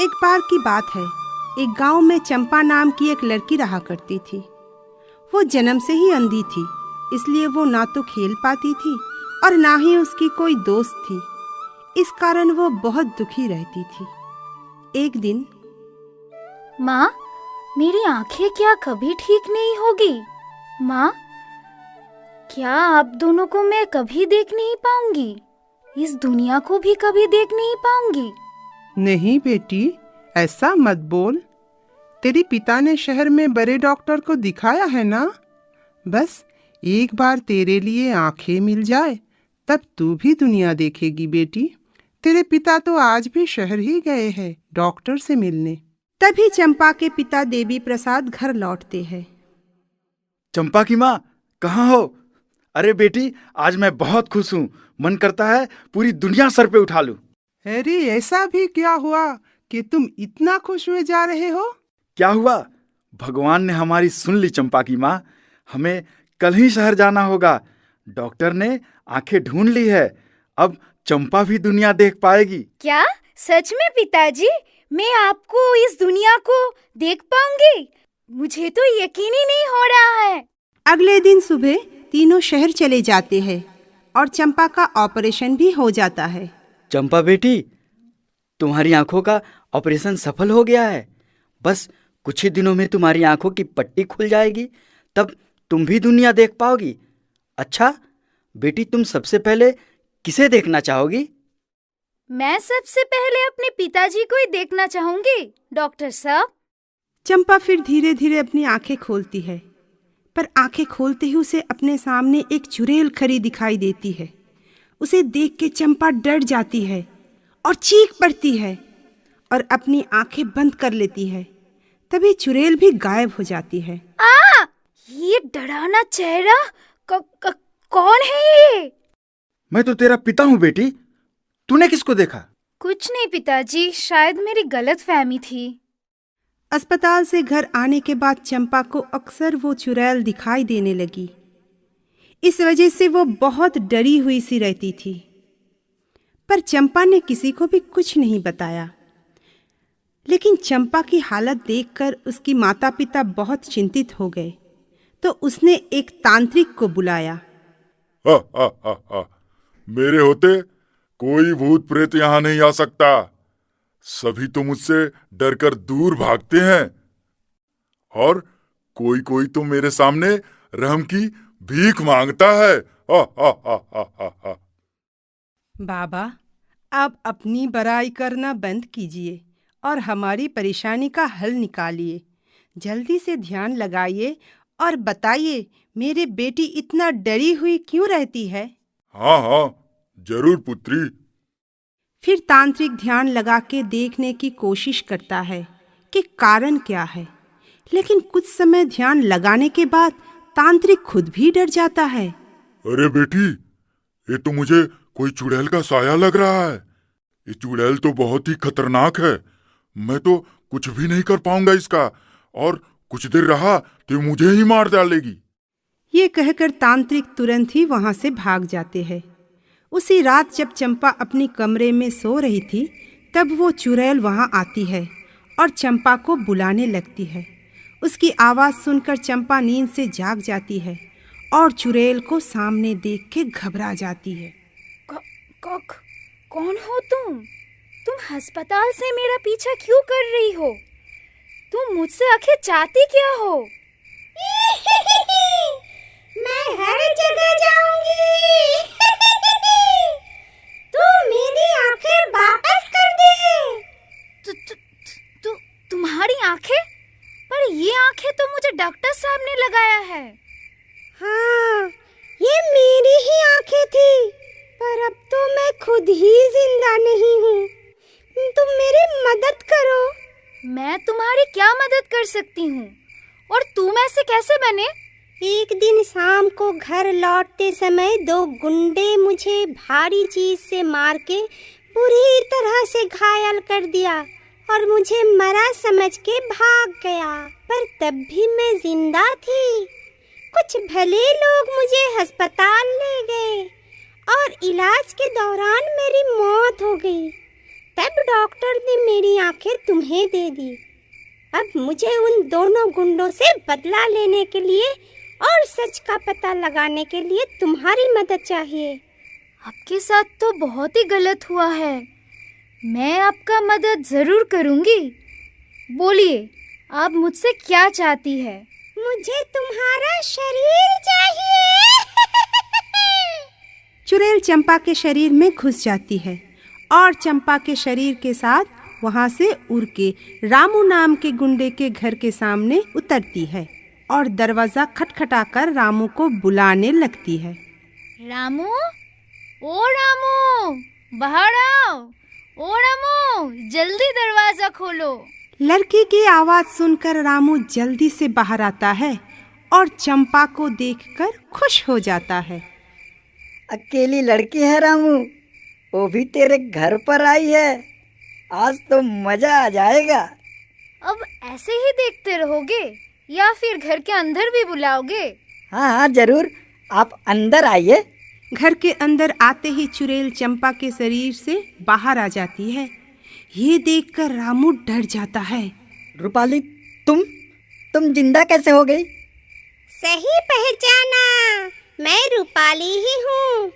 एक बार की बात है, एक गांव में चंपा नाम की एक लड़की रहा करती थी। वो जन्म से ही अंधी थी, इसलिए वो ना तो खेल पाती थी और ना ही उसकी कोई दोस्त थी। इस कारण वो बहुत दुखी रहती थी। एक दिन, माँ, मेरी आंखें क्या कभी ठीक नहीं होगी? माँ, क्या आप दोनों को मैं कभी देख नहीं पाऊंगी? इस दुनिया को भी कभी देख नहीं पाऊंगी? नहीं बेटी, ऐसा मत बोल। तेरे पिता ने शहर में बड़े डॉक्टर को दिखाया है ना। बस एक बार तेरे लिए आंखें मिल जाए, तब तू भी दुनिया देखेगी बेटी। तेरे पिता तो आज भी शहर ही गए हैं डॉक्टर से मिलने। तभी चंपा के पिता देवी प्रसाद घर लौटते हैं। चंपा की माँ, कहाँ हो? अरे बेटी, आज मैं बहुत खुश हूँ। मन करता है पूरी दुनिया सर पे उठा लूं। अरे ऐसा भी क्या हुआ कि तुम इतना खुश हुए जा रहे हो? क्या हुआ? भगवान ने हमारी सुन ली चंपा की माँ। हमें कल ही शहर जाना होगा। डॉक्टर ने आंखें ढूंढ ली है। अब चंपा भी दुनिया देख पाएगी। क्या सच में पिताजी? मैं आपको, इस दुनिया को देख पाऊंगी? मुझे तो यकीन ही नहीं हो रहा है। अगले दिन सुबह तीनों शहर चले जाते हैं और चंपा का ऑपरेशन भी हो जाता है। चंपा बेटी, तुम्हारी आंखों का ऑपरेशन सफल हो गया है। बस कुछ ही दिनों में तुम्हारी आंखों की पट्टी खुल जाएगी, तब तुम भी दुनिया देख पाओगी। अच्छा बेटी, तुम सबसे पहले किसे देखना चाहोगी? मैं सबसे पहले अपने पिताजी को ही देखना चाहूंगी, डॉक्टर साहब। चंपा फिर धीरे धीरे अपनी आंखें खोलती है, पर आंखें खोलते ही उसे अपने सामने एक चुड़ैल खड़ी दिखाई देती है। उसे देख के चंपा डर जाती है और चीख पड़ती है और अपनी आंखें बंद कर लेती है। तभी चुड़ैल भी गायब हो जाती है। ये डरावना चेहरा कौन है ये? मैं तो तेरा पिता हूँ बेटी। तूने किसको देखा? कुछ नहीं पिताजी, शायद मेरी गलतफहमी थी। अस्पताल से घर आने के बाद चंपा को अक्सर वो चुड़ैल दिखाई देने लगी। इस वजह से वो बहुत डरी हुई सी रहती थी, पर चंपा ने किसी को भी कुछ नहीं बताया। लेकिन चंपा की हालत देखकर उसकी माता पिता बहुत चिंतित हो गए, तो उसने एक तांत्रिक को बुलाया। हा हा हा हा, मेरे होते कोई भूत प्रेत यहाँ नहीं आ सकता। सभी तो मुझसे डरकर दूर भागते हैं और कोई कोई तो मेरे सामने रहम की भीख मांगता है। हा हा हा हा हा हा। बाबा, आप अपनी बड़ाई करना बंद कीजिए और हमारी परेशानी का हल निकालिए। जल्दी से ध्यान लगाइए और बताइए, मेरी बेटी इतना डरी हुई क्यों रहती है? हाँ हाँ, जरूर पुत्री। फिर तांत्रिक ध्यान लगा के देखने की कोशिश करता है कि कारण क्या है। लेकिन कुछ समय ध्यान लगाने के बाद तांत्रिक खुद भी डर जाता है। अरे बेटी, ये तो मुझे कोई चुड़ैल का साया लग रहा है। ये चुड़ैल तो बहुत ही खतरनाक है। मैं तो कुछ भी नहीं कर पाऊंगा इसका, और कुछ देर रहा तो मुझे ही मार डालेगी। ये कहकर तांत्रिक तुरंत ही वहां से भाग जाते हैं। उसी रात जब चंपा अपनी कमरे में सो रही थी, तब वो चुड़ैल वहां आती है और चंपा को बुलाने लगती है। उसकी आवाज़ सुनकर चंपा नींद से जाग जाती है और चुड़ैल को सामने देख के घबरा जाती है। कौन हो तुम? तुम अस्पताल से मेरा पीछा क्यों कर रही हो? तुम मुझसे आखिर चाहती क्या हो? मैं हर जगह जाऊंगी। तू मेरी आंखें वापस कर दे। तुम्हारी आंखें? पर ये आंखें तो मुझे डॉक्टर साहब ने लगाया है। हाँ, ये मेरी ही आंखें थी, पर अब तो मैं खुद ही जिंदा नहीं हूँ। तुम मेरी मदद करो। मैं तुम्हारी क्या मदद कर सकती हूँ? और तुम ऐसे कैसे बने? एक दिन शाम को घर लौटते समय 2 गुंडे मुझे भारी चीज से मार के बुरी तरह से घायल कर दिया और मुझे मरा समझ के भाग गया। पर तब भी मैं जिंदा थी। कुछ भले लोग मुझे अस्पताल ले गए और इलाज के दौरान मेरी मौत हो गई। तब डॉक्टर ने मेरी आंखें तुम्हें दे दी। अब मुझे उन दोनों गुंडों से बदला लेने के लिए और सच का पता लगाने के लिए तुम्हारी मदद चाहिए। आपके साथ तो बहुत ही गलत हुआ है। मैं आपका मदद जरूर करूंगी। बोलिए, आप मुझसे क्या चाहती है? मुझे तुम्हारा शरीर चाहिए। चुड़ैल चंपा के शरीर में घुस जाती है और चंपा के शरीर के साथ वहां से उड़ के रामू नाम के गुंडे के घर के सामने उतरती है और दरवाजा खटखटाकर रामू को बुलाने लगती है। रामू, ओ रामू, बाहर आओ। ओ रामू, जल्दी दरवाजा खोलो। लड़की की आवाज सुनकर रामू जल्दी से बाहर आता है और चंपा को देखकर खुश हो जाता है। अकेली लड़की है रामू, वो भी तेरे घर पर आई है। आज तो मजा आ जाएगा। अब ऐसे ही देखते रहोगे या फिर घर के अंदर भी बुलाओगे? हाँ हाँ जरूर, आप अंदर आइए। घर के अंदर आते ही चुड़ैल चंपा के शरीर से बाहर आ जाती है। ये देखकर रामू डर जाता है। रूपाली, तुम जिंदा कैसे हो गई? सही पहचाना, मैं रूपाली ही हूँ।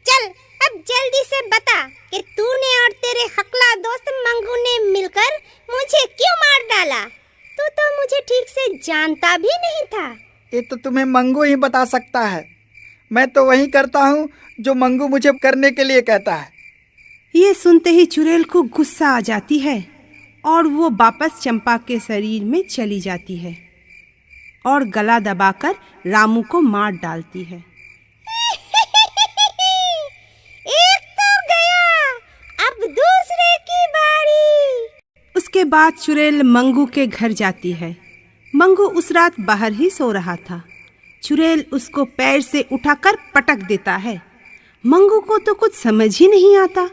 चल अब जल्दी से बता कि तूने और तेरे हकला दोस्त मंगू ने मिलकर मुझे क्यों मार डाला। तू तो मुझे ठीक से जानता भी नहीं था। ये तो तुम्हें मंगू ही बता सकता है। मैं तो वही करता हूँ जो मंगू मुझे करने के लिए कहता है। ये सुनते ही चुड़ैल को गुस्सा आ जाती है और वो वापस चंपा के शरीर में चली जाती है और गला दबाकर रामू को मार डालती है। एक तो गया, अब दूसरे की बारी। उसके बाद चुड़ैल मंगू के घर जाती है। मंगू उस रात बाहर ही सो रहा था। चुड़ैल उसको पैर से उठाकर पटक देता है। मंगू को तो कुछ समझ ही नहीं आता।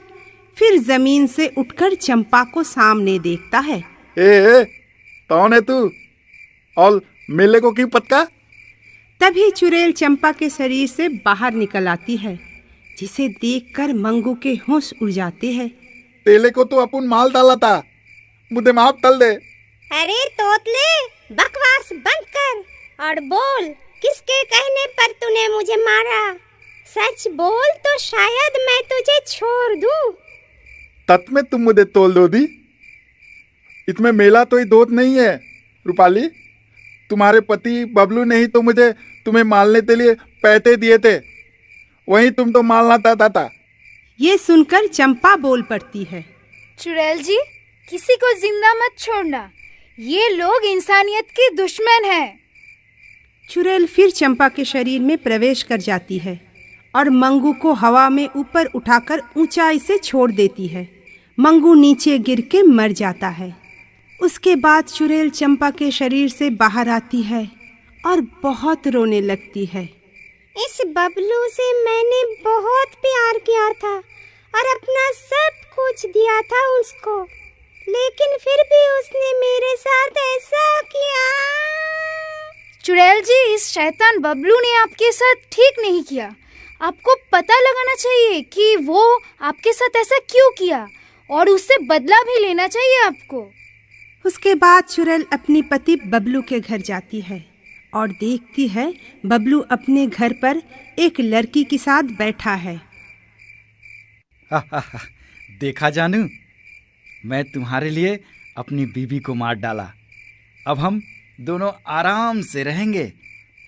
फिर जमीन से उठकर चंपा को सामने देखता है। ए, कौन है तू और मेले को क्यों पटका? तभी चुड़ैल चंपा के शरीर से बाहर निकल आती है, जिसे देखकर मंगू के होश उड़ जाते हैं। तेले को तो अपन माल डाला था, मुझे माफ कर दे। अरे तोतले, बकवास बंद कर और बोल, किसके कहने पर तूने मुझे मारा? सच बोल तो शायद मैं तुझे छोड़ दूं। तत में तुम मुझे तोल दो दी। इसमें मेला तो ही दोस्त नहीं है रूपाली। तुम्हारे पति बबलू ने ही तो मुझे तुम्हें मारने के लिए पैसे दिए थे, वहीं तुम तो मारना चाहता था। ये सुनकर चंपा बोल पड़ती है। चुड़ैल जी, किसी को जिंदा मत छोड़ना। ये लोग इंसानियत के दुश्मन हैं। चुड़ैल फिर चंपा के शरीर में प्रवेश कर जाती है और मंगू को हवा में ऊपर उठाकर ऊंचाई से छोड़ देती है। मंगू नीचे गिर के मर जाता है। उसके बाद चुड़ैल चंपा के शरीर से बाहर आती है और बहुत रोने लगती है। इस बबलू से मैंने बहुत प्यार किया था और अपना सब कुछ दिया था उसको, लेकिन फिर भी उसने मेरे साथ ऐसा किया। चुड़ैल जी, इस शैतान बबलू ने आपके साथ ठीक नहीं किया। आपको पता लगाना चाहिए कि वो आपके साथ ऐसा क्यों किया और उससे बदला भी लेना चाहिए आपको। उसके बाद चुड़ैल अपनी पति बबलू के घर जाती है और देखती है बबलू अपने घर पर एक लड़की के साथ बैठा है। देखा जानू, मैं तुम्हारे लिए अपनी बीबी को मार डाला। अब हम दोनों आराम से रहेंगे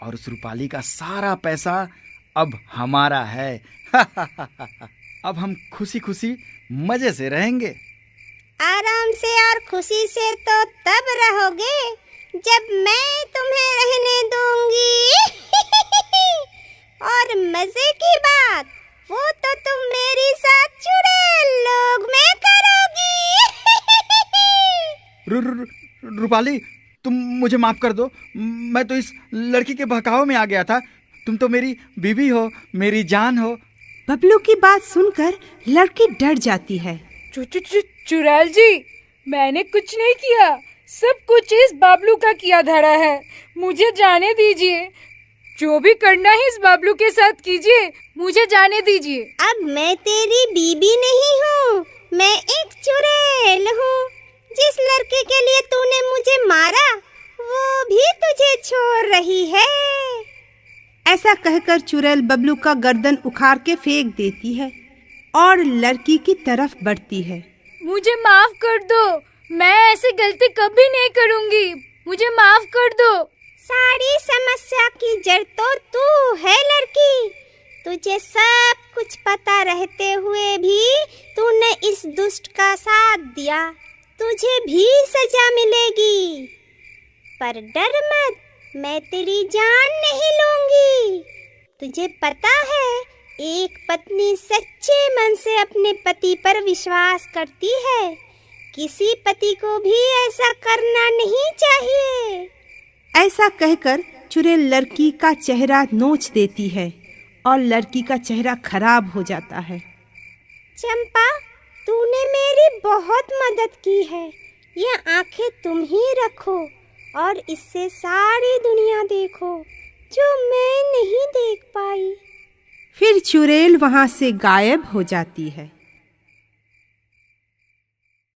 और उस रूपाली का सारा पैसा अब हमारा है। अब हम खुशी खुशी मजे से रहेंगे। आराम से और खुशी से तो तब रहोगे जब मैं तुम्हें रहने दूंगी। और मजे की बात वो तो तुम मेरी साथ चुड़ैल लोग में करोगी। रूपाली, तुम मुझे माफ कर दो। मैं तो इस लड़की के बहकावे में आ गया था। तुम तो मेरी बीवी हो, मेरी जान हो। बबलू की बात सुनकर लड़की डर जाती है। चुड़ैल जी, मैंने कुछ नहीं किया। सब कुछ इस बबलू का किया धरा है। मुझे जाने दीजिए। जो भी करना है इस बबलू के साथ कीजिए, मुझे जाने दीजिए। अब मैं तेरी बीबी नहीं हूँ, मैं एक चुड़ैल हूँ। जिस लड़के के लिए तूने मुझे मारा वो भी तुझे छोड़ रही है। ऐसा कहकर चुड़ैल बबलू का गर्दन उखाड़ के फेंक देती है और लड़की की तरफ बढ़ती है। मुझे माफ कर दो, मैं ऐसी गलती कभी नहीं करूँगी, मुझे माफ कर दो। सारी समस्या की जड़ तो तू है लड़की। तुझे सब कुछ पता रहते हुए भी तूने इस दुष्ट का साथ दिया। तुझे भी सजा मिलेगी, पर डर मत, मैं तेरी जान नहीं लूंगी। तुझे पता है, एक पत्नी सच्चे मन से अपने पति पर विश्वास करती है। किसी पति को भी ऐसा करना नहीं चाहिए। ऐसा कहकर चुड़ैल लड़की का चेहरा नोच देती है और लड़की का चेहरा खराब हो जाता है। चंपा, तूने मेरी बहुत मदद की है। ये आंखें तुम ही रखो और इससे सारी दुनिया देखो जो मैं नहीं देख पाई। फिर चुड़ैल वहां से गायब हो जाती है।